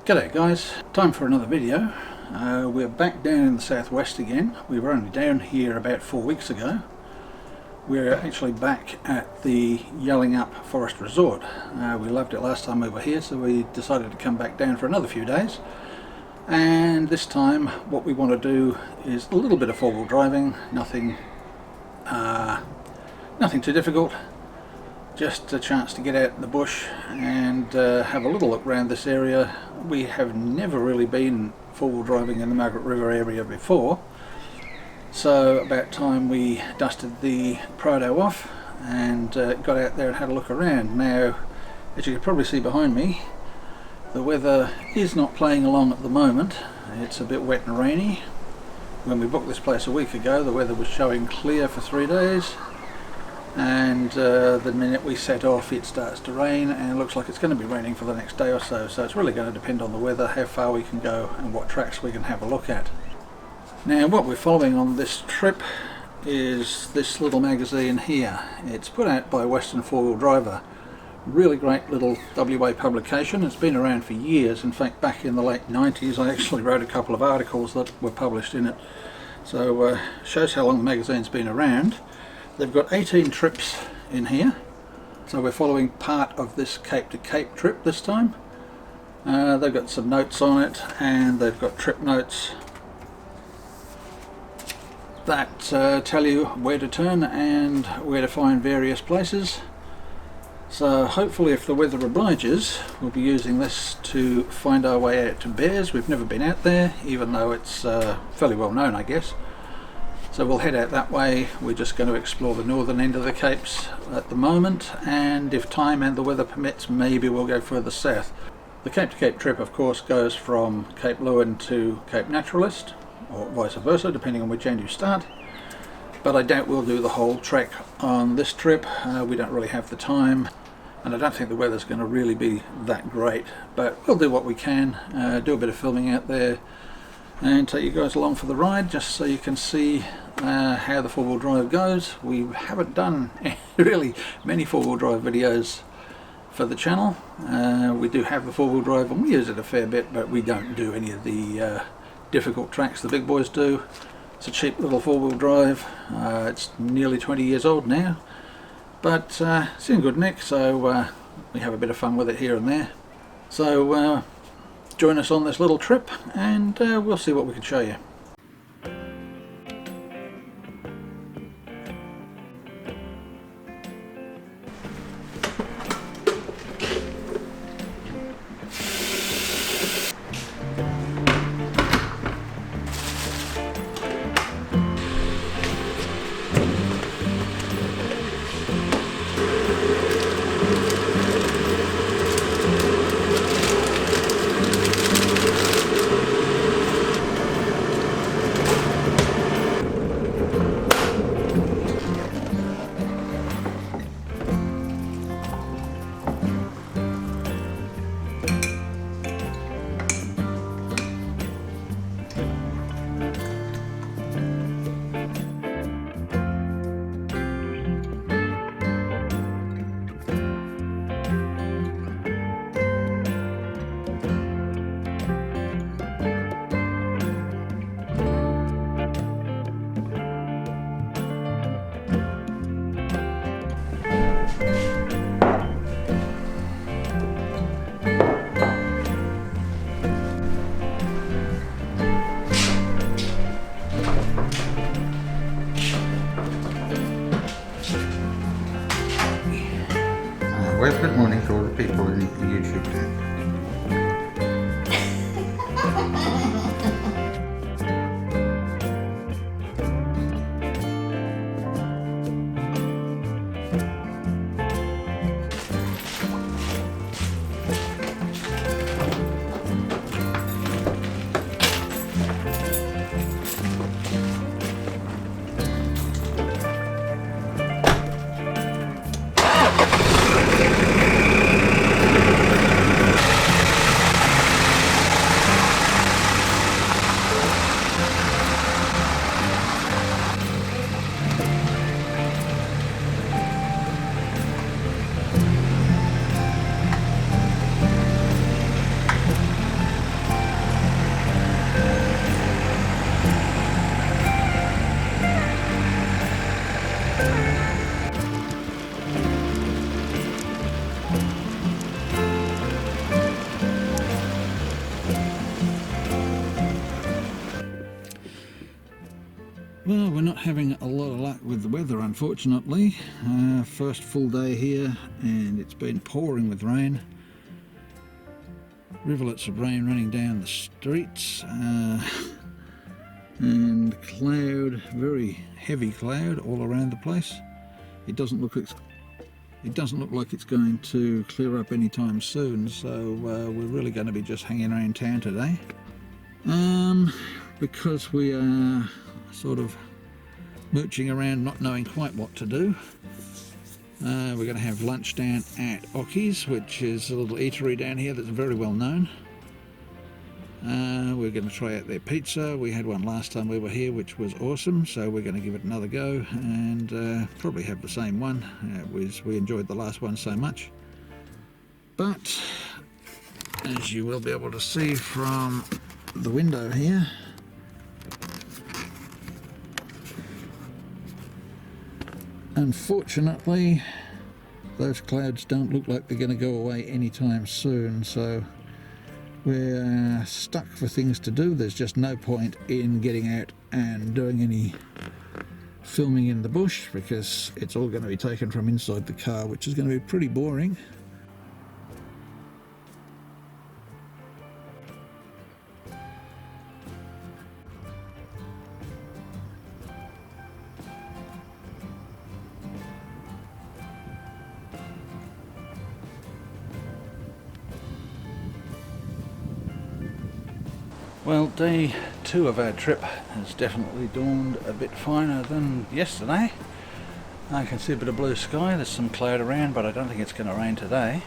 G'day guys, time for another video. We're back down in the southwest again. We were only down here about 4 weeks ago. We're actually back at the Yelling Up Forest Resort. We loved it last time we were here, so we decided to come back down for another few days. And this time what we want to do is a little bit of four-wheel driving, nothing too difficult. Just a chance to get out in the bush and have a little look around this area. We have never really been four-wheel driving in the Margaret River area before, so about time we dusted the PRADO off and got out there and had a look around. Now, as you can probably see behind me, the weather is not playing along at the moment. It's a bit wet and rainy. When we booked this place a week ago, the weather was showing clear for 3 days. And the minute we set off it starts to rain, and it looks like it's going to be raining for the next day or so. So it's really going to depend on the weather, how far we can go and what tracks we can have a look at. Now what we're following on this trip is this little magazine here. It's put out by Western Four-Wheel Driver. Really great little WA publication. It's been around for years. In fact, back in the late 90s I actually wrote a couple of articles that were published in it. So shows how long the magazine's been around. They've got 18 trips in here, so we're following part of this Cape to Cape trip this time. They've got some notes on it, and they've got trip notes that tell you where to turn and where to find various places. So hopefully, if the weather obliges, we'll be using this to find our way out to Bears. We've never been out there, even though it's fairly well known, I guess. So we'll head out that way. We're just going to explore the northern end of the Capes at the moment, and if time and the weather permits, maybe we'll go further south. The Cape to Cape trip, of course, goes from Cape Lewin to Cape Naturalist, or vice versa, depending on which end you start. But I doubt we'll do the whole trek on this trip. We don't really have the time, and I don't think the weather's going to really be that great. But we'll do what we can, do a bit of filming out there, and take you guys along for the ride, just so you can see how the four-wheel drive goes. We haven't done really many four-wheel drive videos for the channel. We do have the four-wheel drive and we use it a fair bit, but we don't do any of the difficult tracks the big boys do. It's a cheap little four-wheel drive. It's nearly 20 years old now, but it's in good nick, so we have a bit of fun with it here and there. So join us on this little trip, and we'll see what we can show you. Well, good morning to all the people in YouTube land. Well, we're not having a lot of luck with the weather, unfortunately. First full day here, and it's been pouring with rain. Rivulets of rain running down the streets, and cloud, very heavy cloud all around the place. It doesn't look like it's going to clear up anytime soon, so we're really going to be just hanging around town today. Because we are sort of mooching around, not knowing quite what to do. We're going to have lunch down at Ocky's, which is a little eatery down here that's very well known. We're going to try out their pizza. We had one last time we were here, which was awesome, so we're going to give it another go and probably have the same one. We enjoyed the last one so much. But as you will be able to see from the window here, unfortunately those clouds don't look like they're going to go away anytime soon, so we're stuck for things to do. There's just no point in getting out and doing any filming in the bush because it's all going to be taken from inside the car, which is going to be pretty boring. Well, day 2 of our trip has definitely dawned a bit finer than yesterday. I can see a bit of blue sky, there's some cloud around, but I don't think it's going to rain today.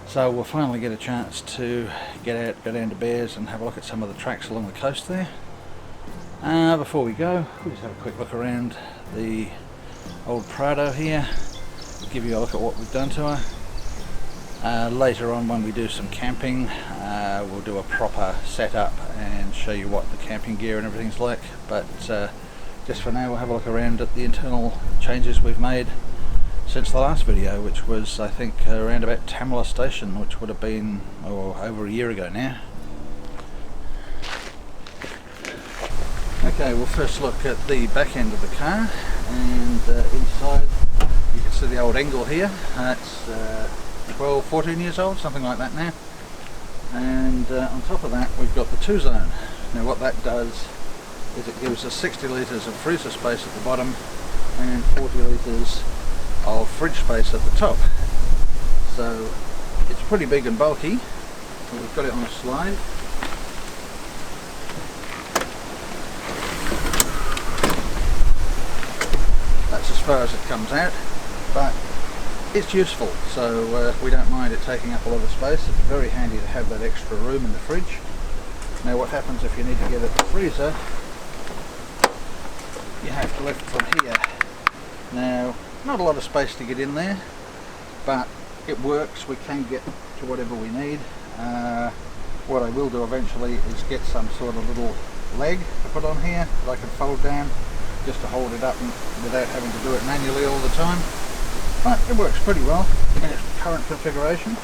So we'll finally get a chance to get out, go down to Bears and have a look at some of the tracks along the coast there. Before we go, we'll just have a quick look around the old PRADO here, give you a look at what we've done to her. Later on, when we do some camping, we'll do a proper setup and show you what the camping gear and everything's like, but just for now we'll have a look around at the internal changes we've made since the last video, which was I think around about Tamala Station, which would have been over a year ago now. Okay, we'll first look at the back end of the car, and inside you can see the old Engel here. It's 12, 14 years old, something like that now. And on top of that we've got the 2-zone. Now what that does is it gives us 60 litres of freezer space at the bottom and 40 litres of fridge space at the top. So it's pretty big and bulky, but we've got it on a slide. That's as far as it comes out, but it's useful, so we don't mind it taking up a lot of space. It's very handy to have that extra room in the fridge. Now what happens if you need to get at the freezer, you have to lift from here. Now, not a lot of space to get in there, but it works. We can get to whatever we need. What I will do eventually is get some sort of little leg to put on here that I can fold down just to hold it up without having to do it manually all the time. But it works pretty well in its current configuration.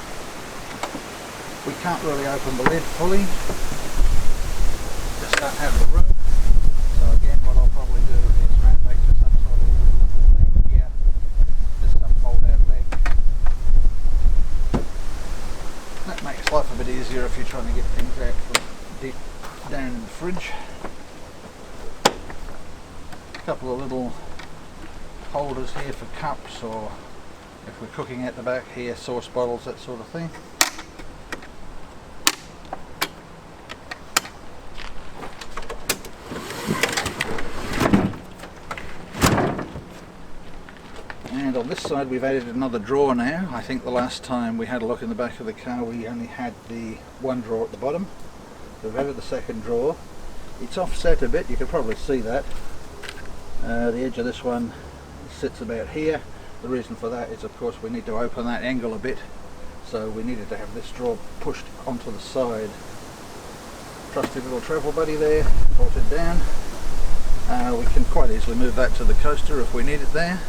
We can't really open the lid fully, just don't have the room. So again, what I'll probably do is manufacture some sort of little thing here, just a fold out leg. That makes life a bit easier if you're trying to get things out from deep down in the fridge. A couple of little holders here for cups, or if we're cooking at the back here, sauce bottles, that sort of thing. And on this side we've added another drawer now. I think the last time we had a look in the back of the car we only had the one drawer at the bottom. So we've added the second drawer. It's offset a bit, you can probably see that. The edge of this one sits about here. The reason for that is of course we need to open that Engel a bit, so we needed to have this drawer pushed onto the side. Trusty little travel buddy there, bolted down. We can quite easily move that to the coaster if we need it there.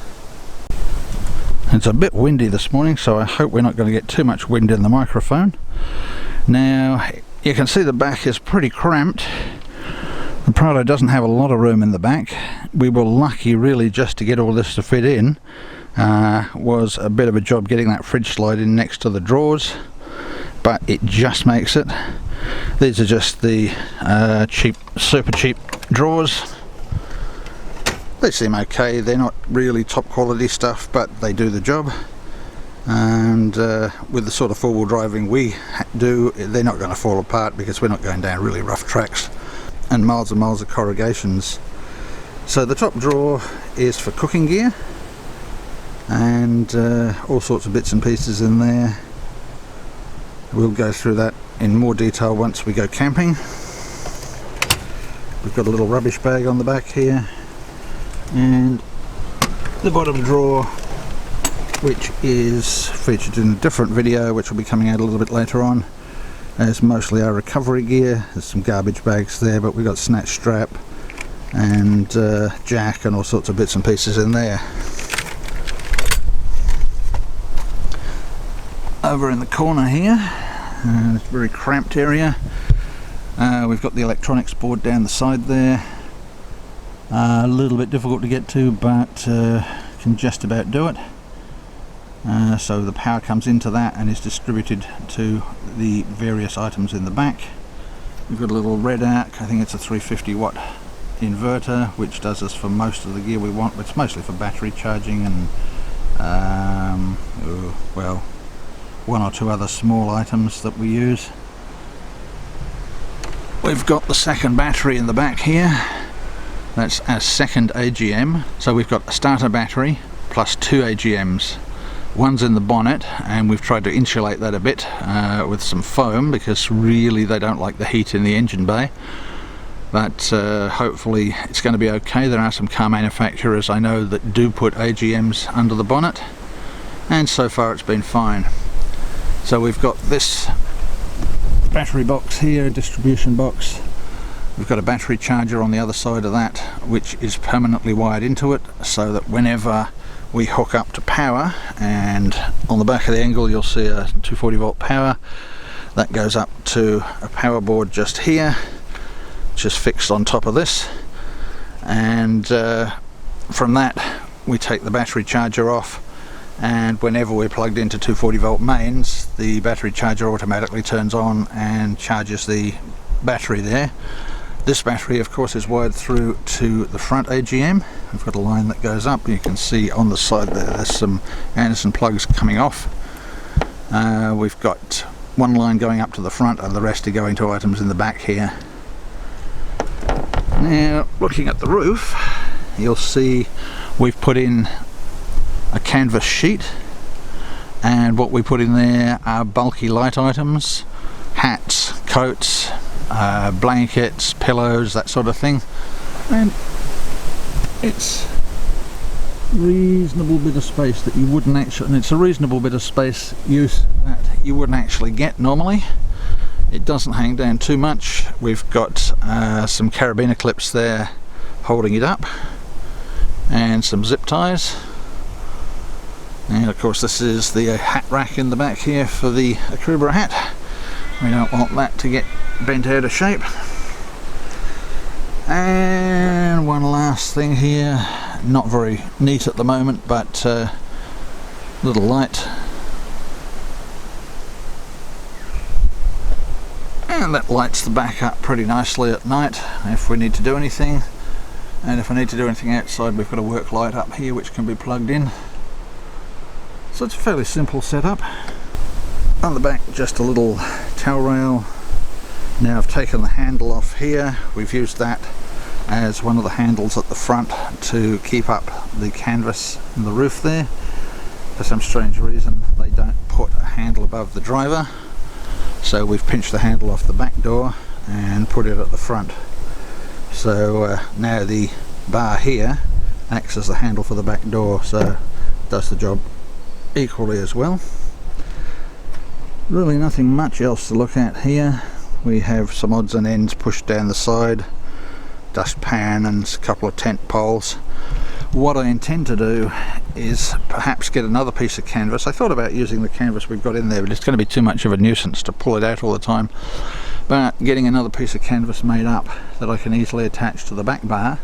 It's a bit windy this morning, so I hope we're not going to get too much wind in the microphone. Now you can see the back is pretty cramped. The PRADO doesn't have a lot of room in the back. We were lucky really just to get all this to fit in. Was a bit of a job getting that fridge slide in next to the drawers, but it just makes it. These are just the super cheap drawers. They seem okay. They're not really top quality stuff, but they do the job. And with the sort of four-wheel driving we do, they're not going to fall apart because we're not going down really rough tracks and miles of corrugations. So the top drawer is for cooking gear, and all sorts of bits and pieces in there. We'll go through that in more detail once we go camping. We've got a little rubbish bag on the back here, and the bottom drawer, which is featured in a different video which will be coming out a little bit later on, as mostly our recovery gear. There's some garbage bags there, but we've got snatch strap and jack and all sorts of bits and pieces in there. Over in the corner here, it's a very cramped area. We've got the electronics board down the side there. A little bit difficult to get to, but can just about do it. So the power comes into that and is distributed to the various items in the back. We've got a little Redarc, I think it's a 350 watt inverter, which does us for most of the gear we want, but it's mostly for battery charging and well, one or two other small items that we use. We've got the second battery in the back here. That's our second AGM. So we've got a starter battery plus two AGMs. One's in the bonnet, and we've tried to insulate that a bit with some foam, because really they don't like the heat in the engine bay. But hopefully it's going to be okay. There are some car manufacturers I know that do put AGMs under the bonnet, and so far it's been fine. So we've got this battery box here, a distribution box. We've got a battery charger on the other side of that, which is permanently wired into it, so that whenever we hook up to power, and on the back of the Engel you'll see a 240 volt power that goes up to a power board just here, which is fixed on top of this, and from that we take the battery charger off, and whenever we're plugged into 240 volt mains, the battery charger automatically turns on and charges the battery there. This battery of course is wired through to the front AGM. We've got a line that goes up. You can see on the side there's some Anderson plugs coming off. We've got one line going up to the front and the rest are going to items in the back here. Now looking at the roof, you'll see we've put in a canvas sheet, and what we put in there are bulky light items, hats, coats, blankets, pillows, that sort of thing, and it's reasonable bit of space that you wouldn't actually, and it's a reasonable bit of space use that you wouldn't actually get normally. It doesn't hang down too much. We've got some carabiner clips there holding it up, and some zip ties, and of course this is the hat rack in the back here for the Akubra hat. We don't want that to get bent out of shape. And one last thing here, not very neat at the moment, but little light, and that lights the back up pretty nicely at night if we need to do anything. And if I need to do anything outside, we've got a work light up here which can be plugged in. So it's a fairly simple setup. On the back, just a little towel rail. Now I've taken the handle off here. We've used that as one of the handles at the front to keep up the canvas in the roof there. For some strange reason they don't put a handle above the driver, so we've pinched the handle off the back door and put it at the front. So now the bar here acts as the handle for the back door, so does the job equally as well. Really nothing much else to look at here. We have some odds and ends pushed down the side, dustpan and a couple of tent poles. what I intend to do is perhaps get another piece of canvas. I thought about using the canvas we've got in there, but it's going to be too much of a nuisance to pull it out all the time. But getting another piece of canvas made up that I can easily attach to the back bar,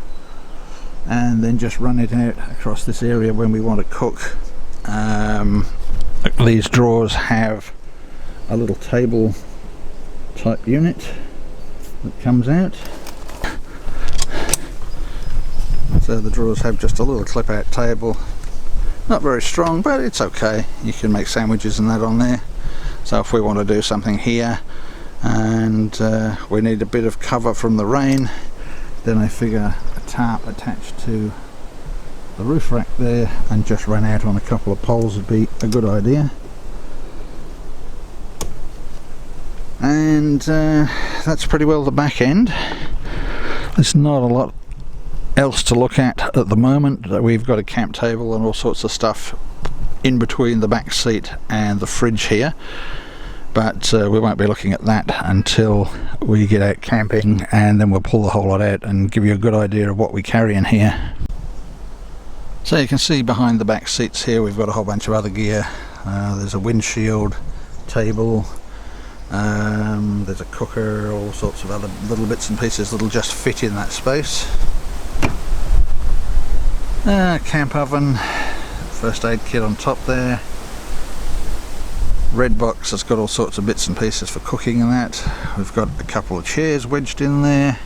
and then just run it out across this area when we want to cook. These drawers have a little table type unit that comes out. So the drawers have just a little clip out table, not very strong, but it's okay. You can make sandwiches and that on there. So if we want to do something here and we need a bit of cover from the rain, then I figure a tarp attached to the roof rack there and just run out on a couple of poles would be a good idea. And that's pretty well the back end. There's not a lot else to look at the moment. We've got a camp table and all sorts of stuff in between the back seat and the fridge here, but we won't be looking at that until we get out camping, and then we'll pull the whole lot out and give you a good idea of what we carry in here. So you can see behind the back seats here we've got a whole bunch of other gear. There's a windshield table, there's a cooker, all sorts of other little bits and pieces that'll just fit in that space. Camp oven, first aid kit on top there. Red box has got all sorts of bits and pieces for cooking and that. We've got a couple of chairs wedged in there.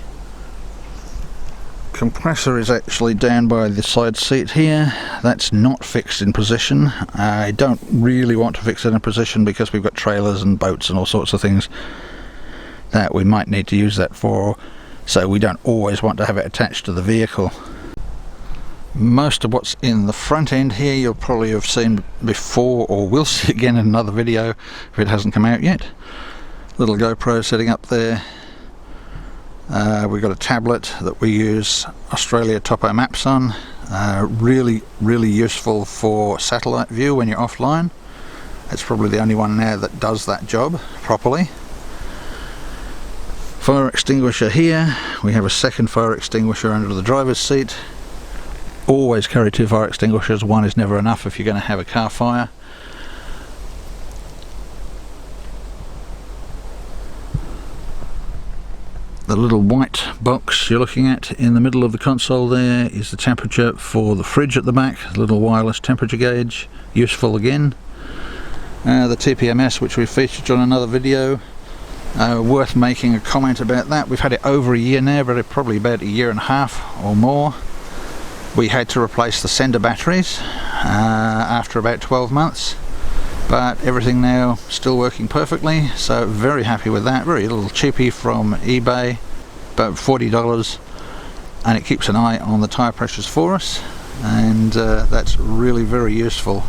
Compressor is actually down by the side seat here. That's not fixed in position. I don't really want to fix it in position because we've got trailers and boats and all sorts of things that we might need to use that for, so we don't always want to have it attached to the vehicle. Most of what's in the front end here you'll probably have seen before, or will see again in another video if it hasn't come out yet. Little GoPro sitting up there. We've got a tablet that we use Australia Topo Maps on. Really useful for satellite view when you're offline. It's probably the only one now that does that job properly. Fire extinguisher here. We have a second fire extinguisher under the driver's seat. Always carry two fire extinguishers, one is never enough if you're going to have a car fire. The little white box you're looking at in the middle of the console there is the temperature for the fridge at the back, a little wireless temperature gauge, useful again. The Tpms, which we featured on another video, worth making a comment about that. We've had it over a year now, but probably about a year and a half or more. We had to replace the sender batteries after about 12 months, but everything now still working perfectly, so very happy with that. Very little cheapie from eBay, about $40, and it keeps an eye on the tyre pressures for us, and that's really very useful.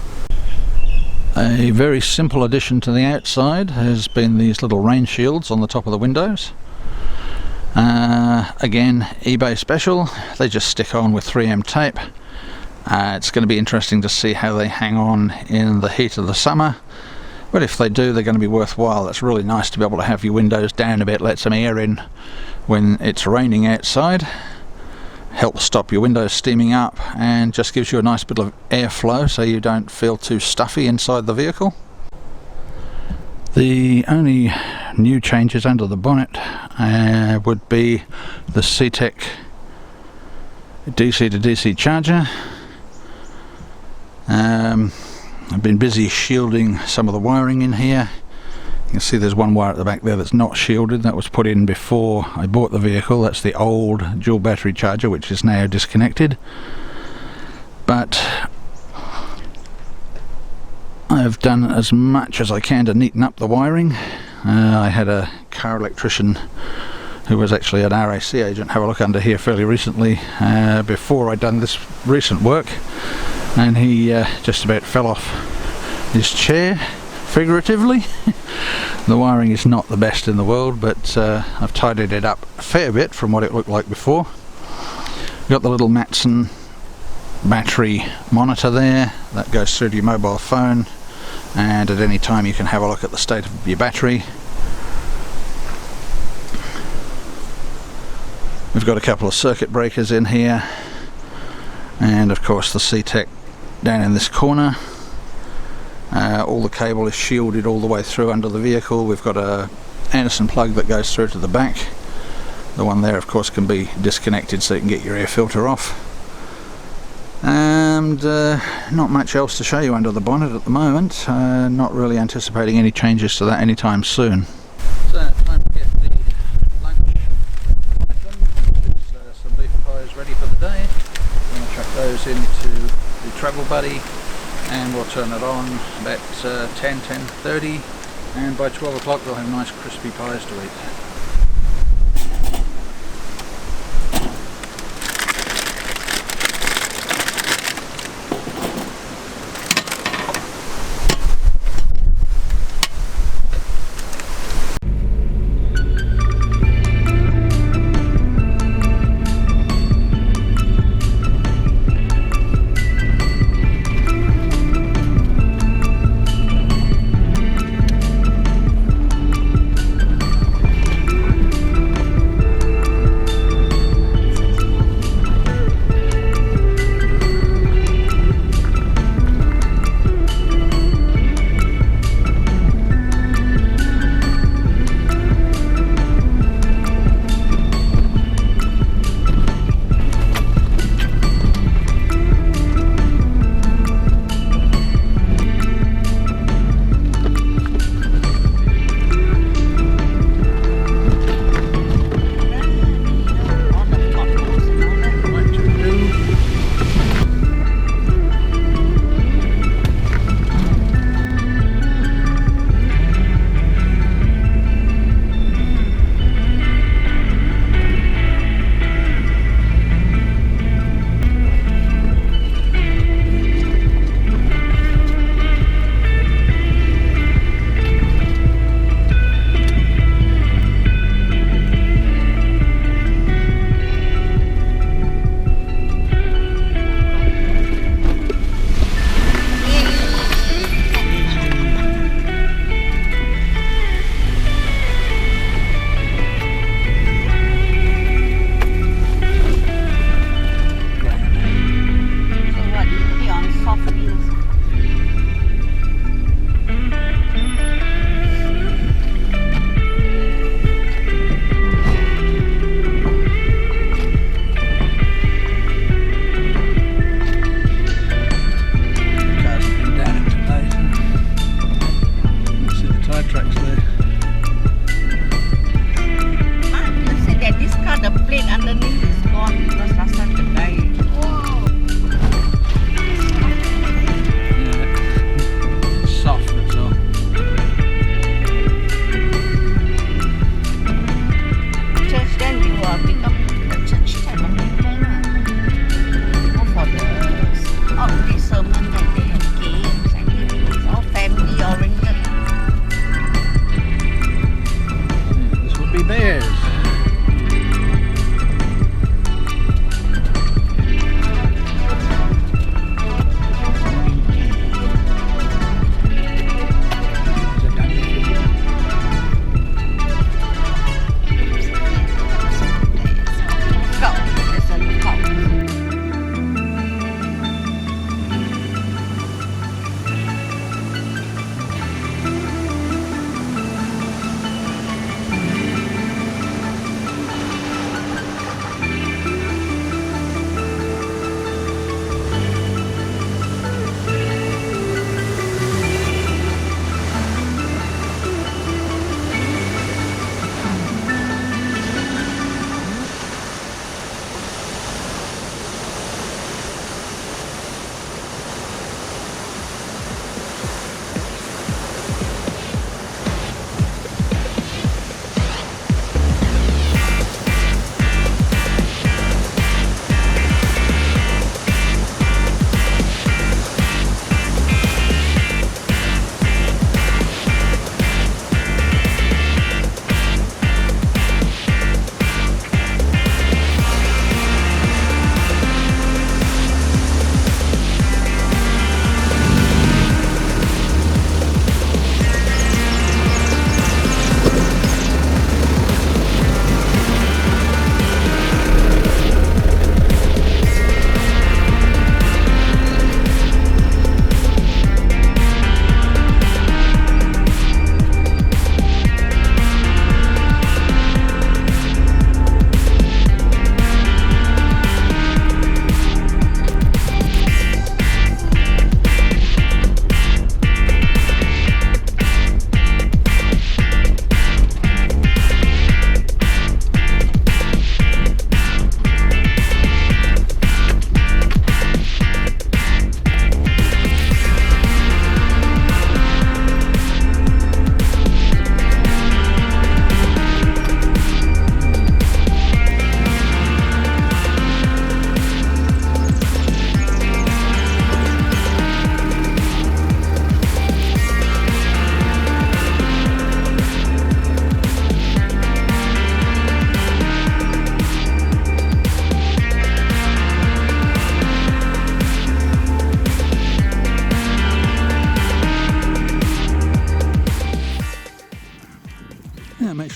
A very simple addition to the outside has been these little rain shields on the top of the windows. Again, eBay special. They just stick on with 3M tape. It's going to be interesting to see how they hang on in the heat of the summer, but if they do, they're going to be worthwhile. It's really nice to be able to have your windows down a bit, let some air in when it's raining outside, helps stop your windows steaming up, and just gives you a nice bit of airflow so you don't feel too stuffy inside the vehicle. The only new changes under the bonnet would be the C-Tec DC to DC charger. I've been busy shielding some of the wiring in here. You can see there's one wire at the back there that's not shielded. That was put in before I bought the vehicle. That's the old dual battery charger, which is now disconnected. But I've done as much as I can to neaten up the wiring. I had a car electrician who was actually an RAC agent have a look under here fairly recently before I'd done this recent work, and he just about fell off his chair, figuratively. The wiring is not the best in the world, but I've tidied it up a fair bit from what it looked like before. Got the little Matson battery monitor there that goes through to your mobile phone, and at any time you can have a look at the state of your battery. We've got a couple of circuit breakers in here, and of course the C-Tec down in this corner. All the cable is shielded all the way through under the vehicle. We've got a Anderson plug that goes through to the back. The one there of course can be disconnected so you can get your air filter off. And not much else to show you under the bonnet at the moment. Not really anticipating any changes to that anytime soon. So time to get the lunch item. There's some beef pies ready for the day. I'm going to chuck those into the travel buddy and we'll turn it on about 10:30, and by 12 o'clock we'll have nice crispy pies to eat.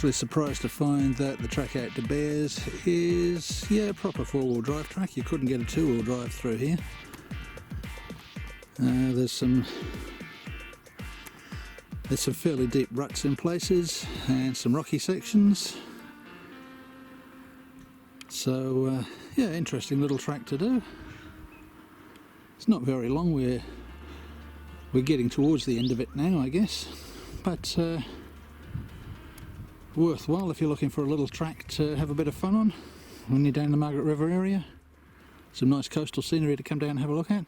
actually surprised to find that the track out to Bears is, yeah, proper four-wheel drive track. You couldn't get a two-wheel drive through here. There's some fairly deep ruts in places and some rocky sections. So yeah, interesting little track to do. It's not very long. We're getting towards the end of it now, I guess, but worthwhile if you're looking for a little track to have a bit of fun on when you're down the Margaret River area. Some nice coastal scenery to come down and have a look at.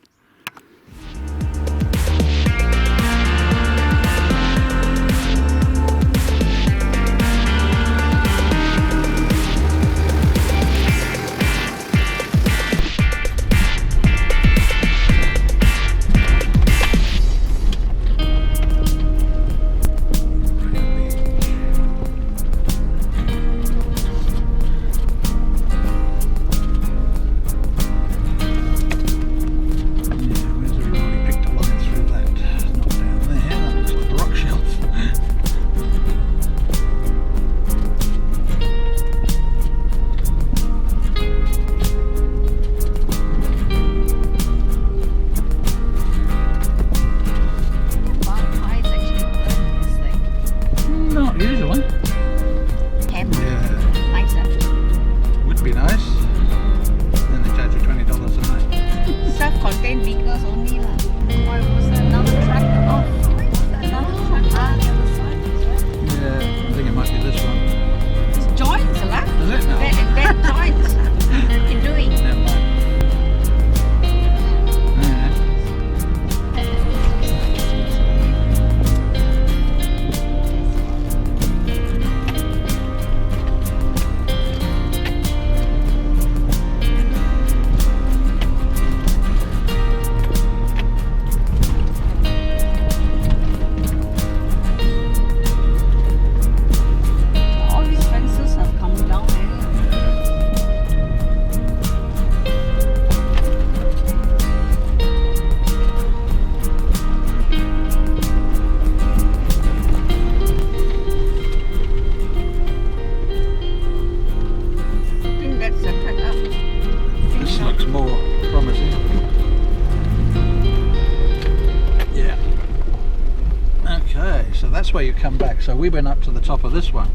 That's where you come back. So we went up to the top of this one.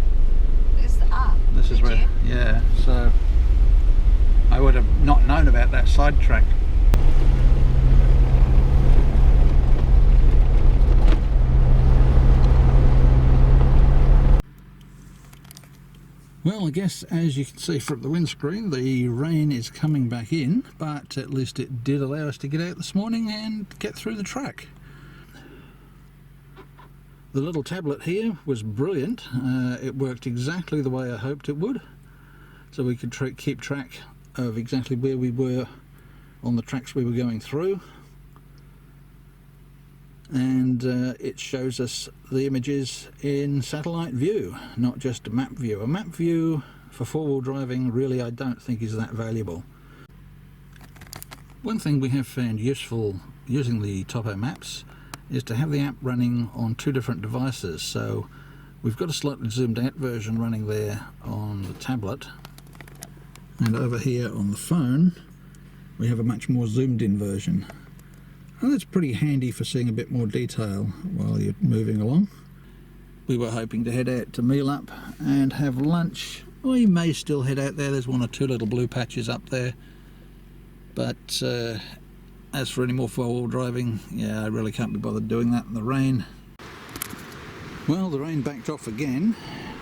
This is where, yeah, so I would have not known about that side track. Well, I guess as you can see from the windscreen, the rain is coming back in, but at least it did allow us to get out this morning and get through the track. The little tablet here was brilliant. It worked exactly the way I hoped it would. So we could keep track of exactly where we were on the tracks we were going through. And it shows us the images in satellite view, not just a map view. A map view for four-wheel driving really I don't think is that valuable. One thing we have found useful using the topo maps is to have the app running on two different devices. So we've got a slightly zoomed out version running there on the tablet, and over here on the phone we have a much more zoomed in version. And that's pretty handy for seeing a bit more detail while you're moving along. We were hoping to head out to meal up and have lunch. We may still head out there. There's one or two little blue patches up there, but as for any more four-wheel driving, yeah, I really can't be bothered doing that in the rain. Well, the rain backed off again,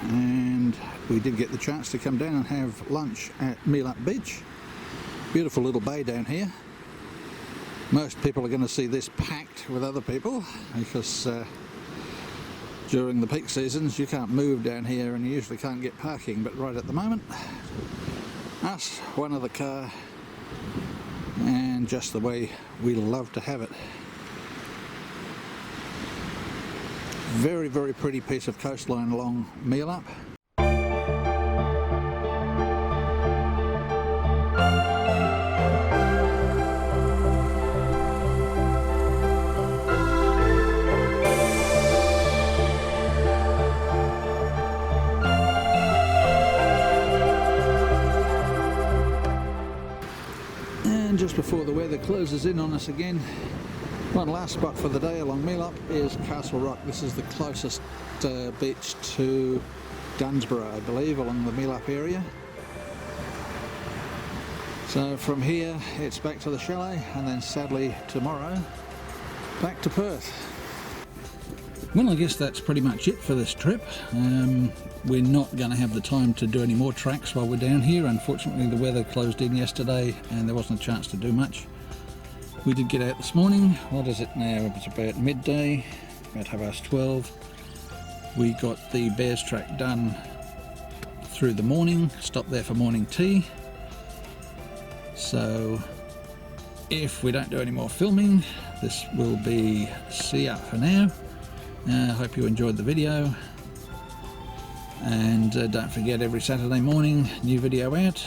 and we did get the chance to come down and have lunch at Meal Up Beach. Beautiful little bay down here. Most people are going to see this packed with other people because during the peak seasons you can't move down here and you usually can't get parking, but right at the moment, us, one other car, and just the way we love to have it. Very, very pretty piece of coastline along Meal Up. just before the weather closes in on us again. One last spot for the day along Meelup is Castle Rock. This is the closest beach to Dunsborough, I believe, along the Meelup area. So from here it's back to the chalet, and then sadly tomorrow back to Perth. Well, I guess that's pretty much it for this trip. We're not going to have the time to do any more tracks while we're down here. Unfortunately, the weather closed in yesterday and there wasn't a chance to do much. We did get out this morning. What is it now? It's about midday, about 12:30. We got the Bears track done through the morning, stopped there for morning tea. So if we don't do any more filming, this will be see ya for now. I hope you enjoyed the video, and don't forget, every Saturday morning new video out,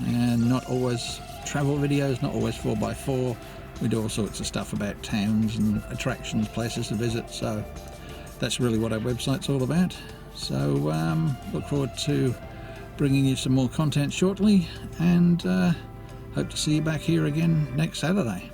and not always travel videos, not always 4x4. We do all sorts of stuff about towns and attractions, places to visit, so that's really what our website's all about. So look forward to bringing you some more content shortly, and hope to see you back here again next Saturday.